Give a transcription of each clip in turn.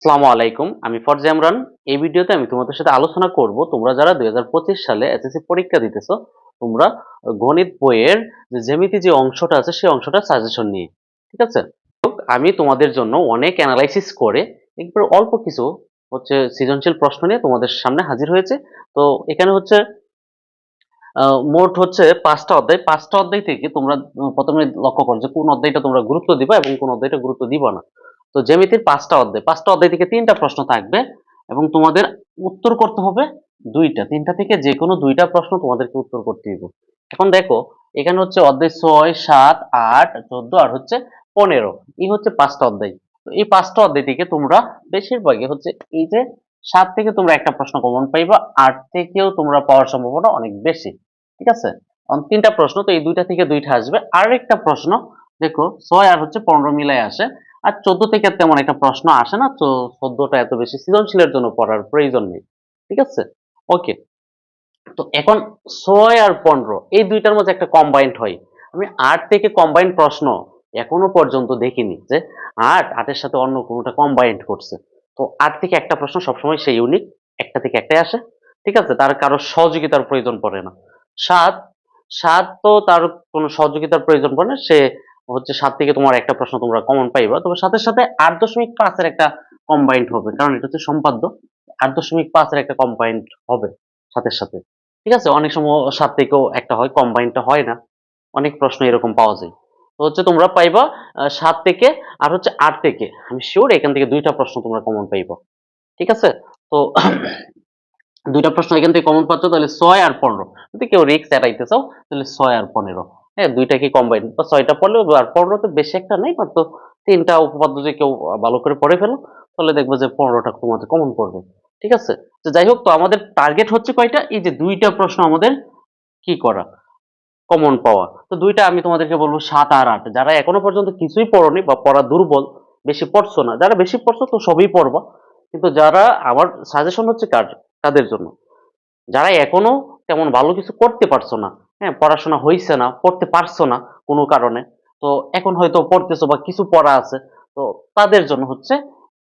আসসালামু আলাইকুম। আমি ফরজা ইমরান। এই ভিডিওতে আমি তোমাদের সাথে আলোচনা করব তোমরা যারা ২০২৫ সালে এসএসসি পরীক্ষা দিতেছো, তোমরা গণিত বইয়ের যে জ্যামিতি যে অংশটা আছে সেই অংশটার সাজেশন নিয়ে। ঠিক আছে? আমি তোমাদের জন্য অনেক এনালাইসিস করে একবার অল্প কিছু সৃজনশীল প্রশ্ন নিয়ে তোমাদের সামনে হাজির হয়েছে। তো এখানে আ মোট ৫ টা অধ্যায়। ৫ টা অধ্যায় থেকে তোমরা ১ম এ লক্ষ্য করো যে কোন অধ্যায়টা তোমরা গুরুত্ব দিবা এবং কোন অধ্যায়টা গুরুত্ব দিবা না। তো জ্যামিতির ৫ টা অধ্যায়। ৫ টা অধ্যায় থেকে ৩ টা প্রশ্ন থাকবে এবং তোমাদের উত্তর করতে হবে ২ টা। ৩ টা থেকে যেকোনো ২ টা প্রশ্ন তোমাদেরকে উত্তর করতে হবে। এখন দেখো এখানে অধ্যায় ৬, ৭, ৮, ১৪ আর ১৫ এই ৫ টা অধ্যায়। তো এই ৫ টা অধ্যায় থেকে তোমরা বেশিরভাগই এই যে ৭ থেকে তোমরা একটা প্রশ্ন কমন পাইবা, ৮ থেকেও তোমরা পাওয়ার সম্ভাবনা অনেক বেশি। ঠিক আছে? ৩ টা প্রশ্ন, তো এই ২ টা থেকে ২ টা আসবে। আরেকটা প্রশ্ন দেখো ৬ আর ১৫ মিলায় আসে। আর ১৪ থেকে তেমন একটা প্রশ্ন আসে না। তো ১৪ টা এত বেশি সৃজনশীলের জন্য পড়ার প্রয়োজন নেই। ঠিক আছে? ওকে। তো এখন ৬ আর ১৫ এই ২ টার মধ্যে একটা কম্বাইন্ড হয়। আমি ৮ থেকে কম্বাইন্ড প্রশ্ন এখনো পর্যন্ত দেখিনি যে ৮ এর সাথে অন্য কোনটা কম্বাইন্ড করছে। তো ৮ থেকে একটা প্রশ্ন সবসময় সে ইউনিক। একটা থেকে একটাই আসে। ঠিক আছে? তার কারো সহযোগিতার প্রয়োজন পড়ে না। ৭, ৭ তো তার কোন সহযোগিতার প্রয়োজন পড়ে না। সে ৭ থেকে তোমার একটা প্রশ্ন তোমরা কমন পাইবা। তবে সাথে ৮.৫ এর একটা কম্বাইন্ড হবে। কারণ এটা সম্পাদ্য। ৮.৫ এর একটা কম্বাইন্ড হবে সাথে। ঠিক আছে? অনেক সময় ৭ থেকেও একটা হয়, কম্বাইন্ডটা হয় না। অনেক প্রশ্ন এরকম পাওয়া যায়। তো তোমরা পাইবা ৭ থেকে আর ৮ থেকে। আমি সিউর এখান থেকে ২ টা প্রশ্ন তোমরা কমন পাইবা। ঠিক আছে? তো ২ টা প্রশ্ন এখান থেকে কমন পাচ্ছ, তাহলে ৬ আর ১৫। যদি কেউ রিস্ক এড়াইতে চাও তাহলে ৬ আর ১৫। হ্যাঁ? ২ টাকে কম্বাইন বা ৬ টা পড়লেও আর ১৫ তো বেশি একটা নাই। মাত্র ৩ টা উপপাদ্য যদি কেউ ভালো করে পড়ে ফেলো তাহলে দেখবে যে ১৫ টা তোমাদের কমন পড়বে। ঠিক আছে? তো যাই হোক, তো আমাদের টার্গেট হচ্ছে কয়টা? এই যে ২ টা প্রশ্ন আমাদের কি করা? কমন পাওয়া। তো ২ টা আমি তোমাদেরকে বলব ৭ আর ৮। যারা এখনো পর্যন্ত কিছুই পড়োনি বা পড়া দুর্বল, বেশি পড়ছো না। যারা বেশি পড়ছো তো সবই পড়বা। কিন্তু যারা আমার সাজেশন কাদের জন্য? যারা এখনো তেমন ভালো কিছু করতে পারছো না, হ্যাঁ? পড়াশোনা হইছে না, পড়তে পারছো না কোনো কারণে। তো এখন হয়তো পড়তেছো বা কিছু পড়া আছে। তো তাদের জন্য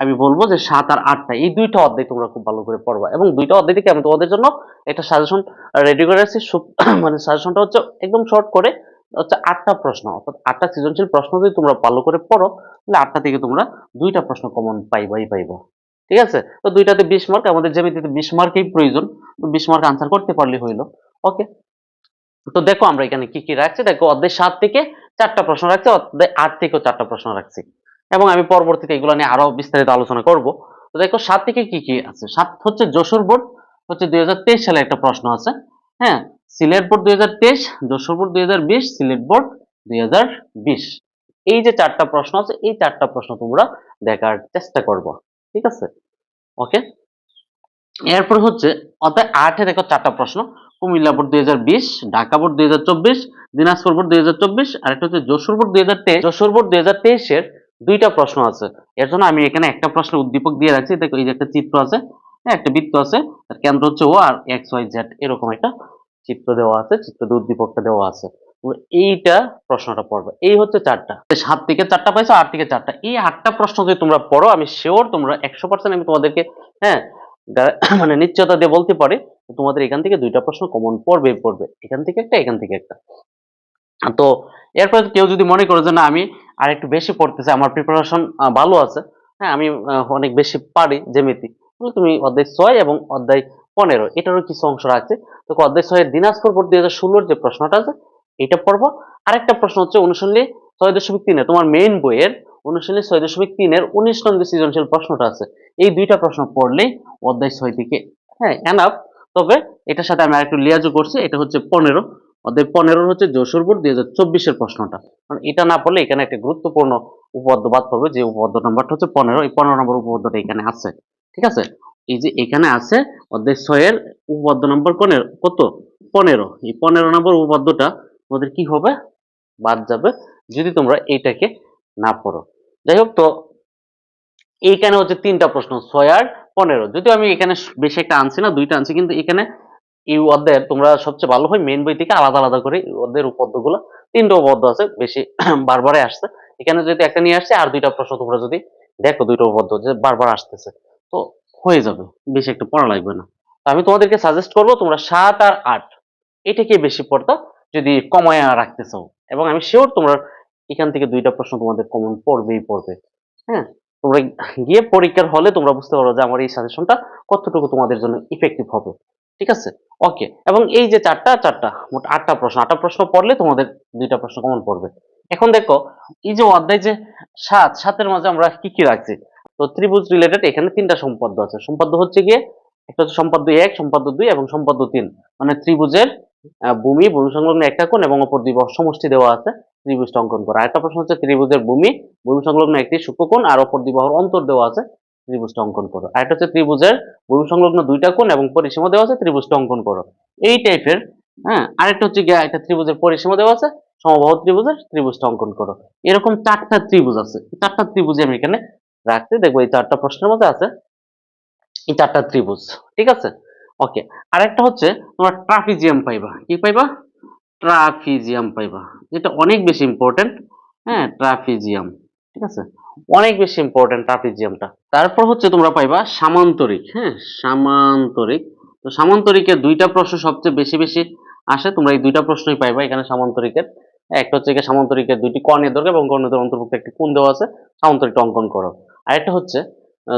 আমি বলব যে ৭ আর ৮ টা এই ২ টা অধ্যায় তোমরা খুব ভালো করে পড়বা এবং ২ টা অধ্যায় থেকে আমি তোমাদের জন্য একটা সাজেশন রেডি করে রাখছি। মানে সাজেশনটা একদম শর্ট করে ৮ টা প্রশ্ন, অর্থাৎ ৮ টা সৃজনশীল প্রশ্ন যদি তোমরা ভালো করে পড়ো, তাহলে ৮ টা থেকে তোমরা ২ টা প্রশ্ন কমন পাইবা। ঠিক আছে? তো ২ টাতে ২০ মার্ক, আমাদের জ্যামিতিতে ২০ মার্কই প্রয়োজন। ২০ মার্ক আনসার করতে পারলেই হইল। ওকে। তো দেখো আমরা এখানে কি রাখছি। দেখো অধ্যায় ৭ থেকে ৪ টা প্রশ্ন রাখছি, অধ্যায় ৮ থেকেও ৪ টা প্রশ্ন রাখছি। এবং আমি পরবর্তীতে এগুলো নিয়ে আরো বিস্তারিত আলোচনা করব। তো দেখো ৭ থেকে কি আছে? ৭ যশোর বোর্ড ২০২৩ সালে একটা প্রশ্ন আছে। হ্যাঁ? Sylhet board ২০২৩, Jessore board ২০২০, Sylhet board ২০২০। এই যে ৪ টা প্রশ্ন আছে, এই ৪ টা প্রশ্ন তোমরা দেখার চেষ্টা করবা। ঠিক আছে? ওকে। এরপর অধ্যায় ৮ এ দেখো ৪ টা প্রশ্ন। Comilla board ২০২০, Dhaka board ২০২৪, Dinajpur board ২০২৪ আর একটা যশোর বোর্ড ২০২৩। যশোর বোর্ড ২০২৩ এর ২ টা প্রশ্ন আছে। এর জন্য আমি এখানে একটা প্রশ্নের উদ্দীপক দিয়ে রাখছি। দেখো এই যে একটা চিত্র আছে, হ্যাঁ? একটা বৃত্ত আছে। তার কেন্দ্র ও আর এক্স ওয়াই জেড এরকম একটা চিত্র দেওয়া আছে। চিত্রের উদ্দীপকটা দেওয়া আছে। এইটা প্রশ্নটা পড়বে। এই ৪ টা। ৭ থেকে ৪ টা পাইছো, ৮ থেকে ৪ টা। এই ৮ টা প্রশ্ন যদি তোমরা পড়ো, আমি সিউর তোমরা ১০০% আমি তোমাদেরকে, হ্যাঁ, মানে নিশ্চয়তা দিয়ে বলতে পারি তোমাদের এখান থেকে ২ টা প্রশ্ন কমন পড়বে। এখান থেকে একটা, এখান থেকে একটা। তো এরপর কেউ যদি মনে করো যে না আমি আরেকটু বেশি পড়তে চাই, আমার প্রিপারেশন ভালো আছে, হ্যাঁ, আমি অনেক বেশি পারি জ্যামিতি, তাহলে তুমি অধ্যায় ৬ এবং অধ্যায় ১৫ এটারও কিছু অংশ রাখছে। তো অধ্যায় ৬ এর দিনাজপুর বোর্ড ২০১৬ যে প্রশ্নটা আছে এটা পড়বো। আরেকটা প্রশ্ন অনুশীলনী ৬.৩ এ তোমার মেইন বইয়ের অনুশীলনী ৬.৩ এর ১৯ নং যে সৃজনশীল প্রশ্নটা আছে, এই ২ টা প্রশ্ন পড়লেই অধ্যায় ৬ থেকে, হ্যাঁ, এনাফ। তবে এটার সাথে আমি আরেকটু লিয়াজও করছি। এটা ১৫ অধ্যায় ১৫ যশোর বোর্ড ২০২৪ এর প্রশ্নটা। কারণ এটা না পড়লে এখানে একটা গুরুত্বপূর্ণ উপপাদ্য বাদ পড়বে, যে উপপাদ্য নাম্বারটা ১৫। এই ১৫ নম্বর উপপাদ্যটা এখানে আছে। ঠিক আছে? এই যে এখানে আছে অধ্যায় ৬ এর উপপাদ্য নম্বর কত? ১৫। এই ১৫ নম্বর উপপাদ্যটা তোমাদের কি হবে? বাদ যাবে যদি তোমরা এইটাকে না পড়ো। যাই হোক, তো এইখানে ৩ টা প্রশ্ন ৬ আর ১৫। যদিও আমি এখানে বেশি একটা আনছি না, ২ টা আনছি, কিন্তু এখানে এই অধ্যায়ের তোমরা সবচেয়ে ভালো হয় মেইন বই থেকে আলাদা করে এই অধ্যায়ের উপপাদ্যগুলো ৩ টা উপপাদ্য আছে, বেশি বারবারই আসছে। এখানে যদি একটা নিয়ে আসছে আর ২ টা প্রশ্ন তোমরা যদি দেখো দুইটা উপপাদ্য যে বারবার আসতেছে, তো হয়ে যাবে, বেশি একটা পড়া লাগবে না। তো আমি তোমাদেরকে সাজেস্ট করবো তোমরা 7 আর 8 এটাকে বেশি পড়তা যদি কমায়া রাখতে চাও, এবং আমি শিওর তোমরা এখান থেকে দুইটা প্রশ্ন তোমাদের কমন পড়বেই পড়বে। হ্যাঁ, তোমরা গিয়ে পরীক্ষার হলে তোমরা বুঝতে পারো যে আমার এই সাজেশনটা কতটুকু তোমাদের জন্য ইফেক্টিভ হবে। ঠিক আছে, ওকে। এবং এই যে চারটা মোট 8টা প্রশ্ন পড়লে তোমাদের দুইটা প্রশ্ন কমন পড়বে। এখন দেখো এই যে অধ্যায় যে সাতের মাঝে আমরা কি কি রাখছি। তো ত্রিভুজ রিলেটেড এখানে 3টা সম্পাদ্য আছে। সম্পাদ্য হচ্ছে গিয়ে একটা হচ্ছে সম্পাদ্য 1, সম্পাদ্য 2 এবং সম্পাদ্য 3। মানে ত্রিভুজের ভূমি সংলগ্ন একটা কোণ এবং অপর দুই বাহুর সমষ্টি দেওয়া আছে, ত্রিভুজটা অঙ্কন করা। আরেকটা প্রশ্ন হচ্ছে ত্রিভুজের ভূমি সংলগ্ন একটি সূক্ষ্মকোণ আর অপর দুই বাহুর অন্তর দেওয়া আছে, ত্রিভুজটা অঙ্কন করো। আরেকটা হচ্ছে ত্রিভুজের ভূমি সংলগ্ন দুইটা কোণ এবং পরিসীমা দেওয়া আছে, ত্রিভুজটা অঙ্কন করো। এই টাইপের। হ্যাঁ, আরেকটা হচ্ছে গিয়ে একটা ত্রিভুজের পরিসীমা দেওয়া আছে, সমবাহু ত্রিভুজের ত্রিভুজটা অঙ্কন করো। এরকম 4টা ত্রিভুজ আছে, 4টা ত্রিভুজ আমি এখানে রাখছি। দেখবো এই 4টা প্রশ্নের মধ্যে আছে এই 4টা ত্রিভুজ। ঠিক আছে, ওকে। আরেকটা হচ্ছে তোমরা ট্রাপিজিয়াম পাইবা। কি পাইবা? ট্রাপিজিয়াম পাইবা, যেটা অনেক বেশি ইম্পর্টেন্ট। হ্যাঁ, ট্রাপিজিয়াম। ঠিক আছে, অনেক বেশি ইম্পর্টেন্ট ট্রাপিজিয়ামটা। তারপর হচ্ছে তোমরা পাইবা সামান্তরিক। হ্যাঁ, সামান্তরিক। তো সামান্তরিকের দুইটা প্রশ্ন সবচেয়ে বেশি বেশি আসে, তোমরা এই দুইটা প্রশ্নই পাইবা এখানে সামান্তরিকের। একটা হচ্ছে গিয়ে সামান্তরিকের দুইটি কর্ণের দৈর্ঘ্য এবং কর্ণের অন্তর্ভুক্ত একটি কোণ দেওয়া আছে, সামান্তরিকটা অঙ্কন করো। আরেকটা হচ্ছে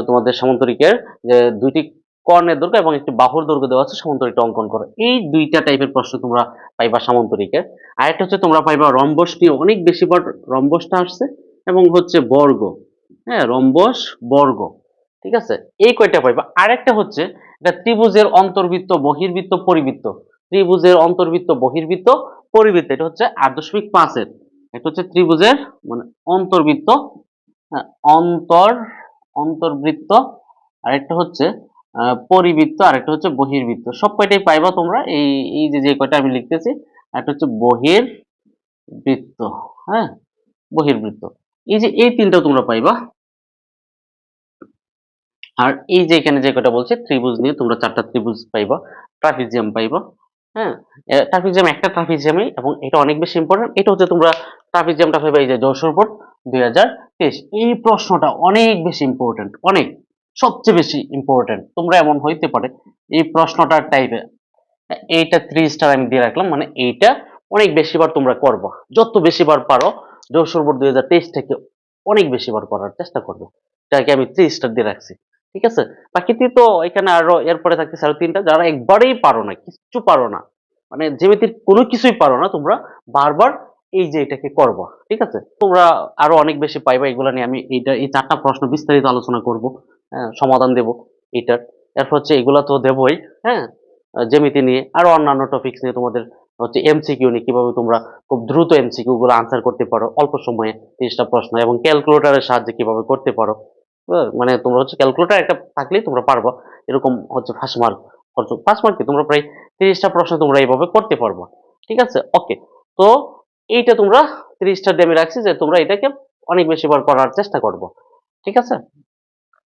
তোমাদের সামান্তরিকের যে দুইটি কর্ণের দৈর্ঘ্য এবং একটি বাহুর দৈর্ঘ্য দেওয়া আছে, সামান্তরিকটা অঙ্কন করো। এই দুইটা টাইপের প্রশ্ন তোমরা পাইবা সামান্তরিকের। আরেকটা হচ্ছে তোমরা পাইবা রম্বস নিয়ে অনেক বেশিবার রম্বসটা আসছে, এবং হচ্ছে বর্গ। হ্যাঁ, রম্বস, বর্গ। ঠিক আছে, এই কয়টা পাইবা। আরেকটা হচ্ছে এটা ত্রিভুজের অন্তর্বৃত্ত, বহির্বৃত্ত, পরিবৃত্ত। ত্রিভুজের অন্তর্বৃত্ত, বহির্বৃত্ত, পরিবৃত্ত, এটা হচ্ছে 8.5-এর। এটা হচ্ছে ত্রিভুজের মানে অন্তর্বৃত্ত, হ্যাঁ, অন্তর্বৃত্ত। আরেকটা হচ্ছে পরিবৃত্ত, আরেকটা হচ্ছে বহির্বৃত্ত। সব কয়টাই পাইবা তোমরা এই এই যে যে কয়টা আমি লিখতেছি। একটা হচ্ছে বহির্বৃত্ত। হ্যাঁ, বহির্বৃত্ত। এই যে এই 3টা তোমরা পাইবা। আর এই যে এখানে যে কয়টা বলছে ত্রিভুজ নিয়ে তোমরা 4টা ত্রিভুজ পাইবা, ট্রাপিজিয়াম পাইবা। হ্যাঁ, ট্রাপিজিয়াম একটা ট্রাপিজিয়ামই, এবং এটা অনেক বেশি ইম্পর্টেন্ট। এটা হচ্ছে তোমরা ট্রাপিজিয়ামটা পাইবা এই যে যশোর বোর্ড 2023। এই প্রশ্নটা অনেক বেশি ইম্পর্টেন্ট, অনেক, সবচেয়ে বেশি ইম্পর্টেন্ট। তোমরা এমন হইতে পারে এই প্রশ্নটার টাইপে এইটা 3 স্টার আমি দিয়ে রাখলাম, মানে এইটা অনেক বেশিবার তোমরা করবা, যত বেশিবার পারো। যশোর বোর্ড 2023 থেকে অনেক বেশিবার করার চেষ্টা করবে, এটাকে আমি 3 স্টার দিয়ে রাখছি। ঠিক আছে, বাকিতে তো এখানে আরো এরপরে থাকতেছে আরো 3টা, যারা একবারেই পারো না, কিচ্ছু পারো না, মানে জ্যামিতির কোনো কিছুই পারো না, তোমরা বারবার এই যে এটাকে করবা। ঠিক আছে, তোমরা আরো অনেক বেশি পাইবা। এগুলা নিয়ে আমি এই 4টা প্রশ্ন বিস্তারিত আলোচনা করব, সমাধান দেব এটার। এরপর হচ্ছে এগুলা তো দেবই। হ্যাঁ, জ্যামিতি নিয়ে আরো অন্যান্য টপিকস নিয়ে তোমাদের হচ্ছে এমসিকিউ নিয়ে কিভাবে তোমরা খুব দ্রুত এমসিকিউ গুলো আনসার করতে পারো অল্প সময়ে 30টা প্রশ্ন, এবং ক্যালকুলেটরের সাহায্যে কিভাবে করতে পারো। মানে তোমরা হচ্ছে ক্যালকুলেটর একটা থাকলেই তোমরা পারবা এরকম হচ্ছে ফার্স্ট মার্ক, ফার্স্ট মার্ক কি তোমরা প্রায় 30টা প্রশ্ন তোমরা এইভাবে করতে পারবা। ঠিক আছে, ওকে। তো এইটা তোমরা 30টা দিয়ে আমি রাখছি যে তোমরা এটাকে অনেক বেশি বার করার চেষ্টা করবো। ঠিক আছে,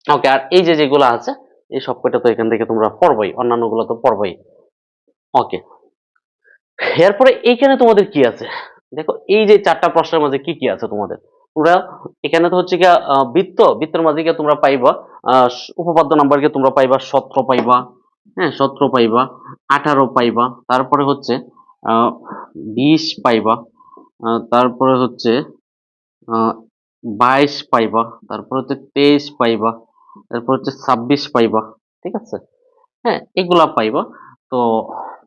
ওকে। আর এই যে যেগুলো আছে এই সব কয়টা তো এখান থেকে তোমরা পড়বোই, অন্যান্য গুলো তো পড়বোই। ওকে, এরপরে এইখানে তোমাদের কি আছে দেখো, এই যে 4টা প্রশ্নের মাঝে কি কি আছে তোমাদের। তোমরা এখানে তো হচ্ছে গিয়া বৃত্তের মাঝে গিয়ে তোমরা পাইবা উপপাদ্য নাম্বার গিয়ে তোমরা পাইবা 17 পাইবা। হ্যাঁ, 17 পাইবা, 18 পাইবা, তারপরে হচ্ছে 20 পাইবা, তারপরে হচ্ছে 22 পাইবা, তারপর হচ্ছে 23 পাইবা, তারপর হচ্ছে 26 পাইবা। ঠিক আছে, হ্যাঁ, এগুলা পাইবা। তো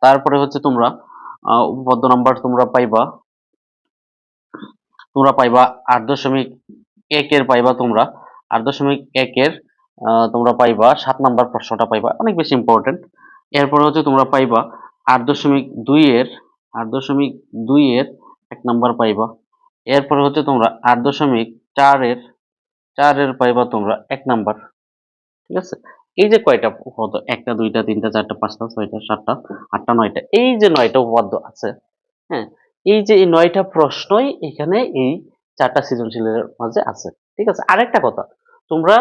তারপরে হচ্ছে তোমরা উপপাদ্য নাম্বার তোমরা পাইবা 8.1 এর পাইবা তোমরা 8.1 এর তোমরা পাইবা 7 নাম্বার প্রশ্নটা পাইবা, অনেক বেশি ইম্পর্টেন্ট। এরপর হচ্ছে তোমরা পাইবা 8.2 এর 8.2 এর 1 নাম্বার পাইবা। এরপর হচ্ছে তোমরা 8.4 এর 4 এর পাইবা তোমরা 1 নাম্বার। ঠিক আছে, এই যে কয়টা উপপাদ্য, 1টা 2টা 3টা 4টা 5টা 6টা 7টা 8টা 9টা, এই যে 9টা উপপাদ্য আছে। হ্যাঁ, এই যে এই 9টা প্রশ্নই এখানে এই 4টা সৃজনশীলের মাঝে আছে। ঠিক আছে, আরেকটা কথা তোমরা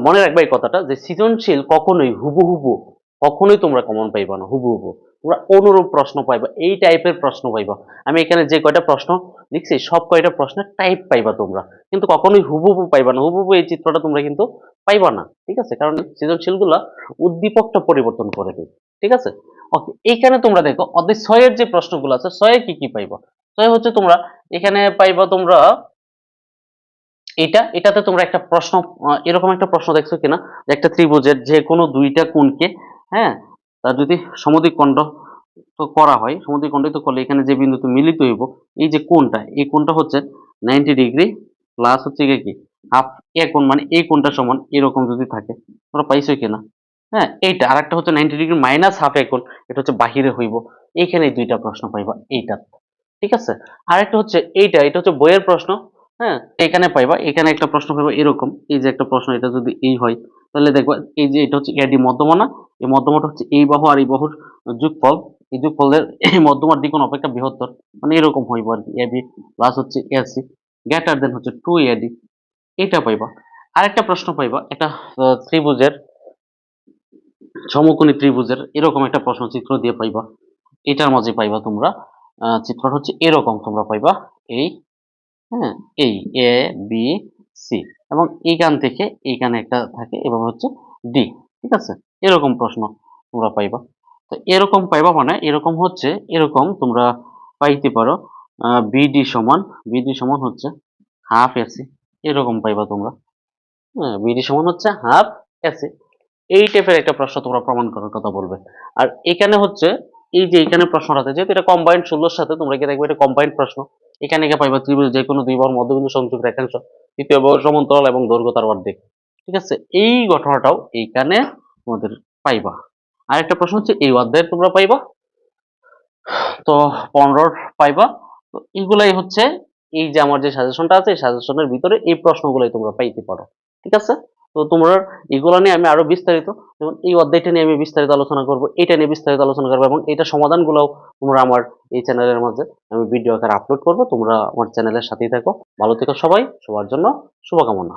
মনে রাখবে এই কথাটা যে সৃজনশীল কখনোই হুবহু কখনোই তোমরা কমন পাইবা না হুবহু। তোমরা অনুরূপ প্রশ্ন পাইবা, এই টাইপের প্রশ্ন পাইবা। আমি এখানে যে কয়টা প্রশ্ন লিখছি সব কয়টা প্রশ্নের টাইপ পাইবা তোমরা, কিন্তু কখনোই হুবহু পাইবা না। হুবহু এই চিত্রটা তোমরা কিন্তু পাইবা না, ঠিক আছে? কারণ সৃজনশীলগুলা উদ্দীপকটা পরিবর্তন করে দেয়, ঠিক আছে? ওকে, এইখানে তোমরা দেখো অধ্যায় 6 এর যে প্রশ্নগুলো আছে, 6 এ কি কি পাইবা? 6 হচ্ছে তোমরা এখানে পাইবা তোমরা এটাতে তোমরা একটা প্রশ্ন, এরকম একটা প্রশ্ন দেখছো কিনা যে একটা ত্রিভুজের যে কোনো দুইটা কোণকে, হ্যাঁ, তার যদি সমদ্বিখণ্ড তো করা হয়, সমদ্বিখণ্ডিত করলে এখানে যে বিন্দুতে মিলিত হইব, এই যে কোণটা, এই কোণটা হচ্ছে 90 ডিগ্রি প্লাস হচ্ছে গিয়ে কি হাফ এ কোণ, মানে এই কোণটা সমান এরকম যদি থাকে, তোমরা পাইছো কিনা? হ্যাঁ, এইটা আরেকটা হচ্ছে 90 ডিগ্রি মাইনাস হাফ এ কোণ, এটা হচ্ছে বাহিরে হইব। এইখানে এই দুইটা প্রশ্ন পাইবা এইটা, ঠিক আছে? আরেকটা হচ্ছে এটা হচ্ছে বইয়ের প্রশ্ন। হ্যাঁ, এখানে পাইবা, এখানে একটা প্রশ্ন পাইবা এরকম, এই যে একটা প্রশ্ন, এটা যদি এই হয় তাহলে দেখবা এই যে এটা হচ্ছে এডি মধ্যমা না, এই মধ্যমাটা হচ্ছে এই বাহু আর এই বাহুর যোগফল, এই যোগফলের এই মধ্যমার দ্বিগুণ অপেক্ষা বৃহত্তর, মানে এরকম হইব আর কি। এবি প্লাস হচ্ছে এসি গ্রেটার দেন হচ্ছে 2 এডি, এটা পাইবা। আরেকটা প্রশ্ন পাইবা, একটা ত্রিভুজের, সমকোণী ত্রিভুজের এরকম একটা প্রশ্ন চিত্র দিয়ে পাইবা। এটার মাঝে পাইবা তোমরা চিত্রটা হচ্ছে এরকম তোমরা পাইবা, এই, হ্যাঁ, এই এ বি সি, এবং এইখান থেকে এইখানে একটা থাকে এভাবে হচ্ছে ডি, ঠিক আছে? এরকম প্রশ্ন তোমরা পাইবা। তো এরকম পাইবা মানে এরকম হচ্ছে এরকম তোমরা পাইতে পারো বিডি সমান হচ্ছে হাফ এসি, এরকম পাইবা তোমরা। হ্যাঁ, বিডি সমান হচ্ছে হাফ এসি, এই টাইপের একটা প্রশ্ন তোমরা প্রমাণ করার কথা বলবে। আর এখানে হচ্ছে এই যে এখানে প্রশ্নটাতে যেহেতু এটা কম্বাইন্ড 16 সাথে তোমরা কি দেখবে এটা কম্বাইন্ড প্রশ্ন। এখানে কি পাইবা ত্রিভুজ যে কোনো দুই বাহুর মধ্যবিন্দু সংযোগ রেখাংশ তৃতীয় বাহু সমান্তরাল এবং দৈর্ঘ্য তার অর্ধেক, ঠিক আছে? এই ঘটনাটাও এইখানে তোমাদের পাইবা। আরেকটা প্রশ্ন হচ্ছে এই অধ্যায়ে তোমরা পাইবা, তো 15 পাইবা। তো এইগুলাই হচ্ছে এই যে আমার যে সাজেশনটা আছে এই সাজেশনের ভিতরে এই প্রশ্নগুলাই তোমরা পাইতে পারো, ঠিক আছে? তো তোমরা এগুলো নিয়ে আমি আরো বিস্তারিত, যেমন এই অধ্যায়টা নিয়ে আমি বিস্তারিত আলোচনা করব, এটা নিয়ে বিস্তারিত আলোচনা করবো, এবং এটা সমাধানগুলোও তোমরা আমার এই চ্যানেলের মাঝে আমি ভিডিও আকারে আপলোড করব। তোমরা আমার চ্যানেলের সাথেই থাকো, ভালো থেকো সবাই, সবার জন্য শুভকামনা।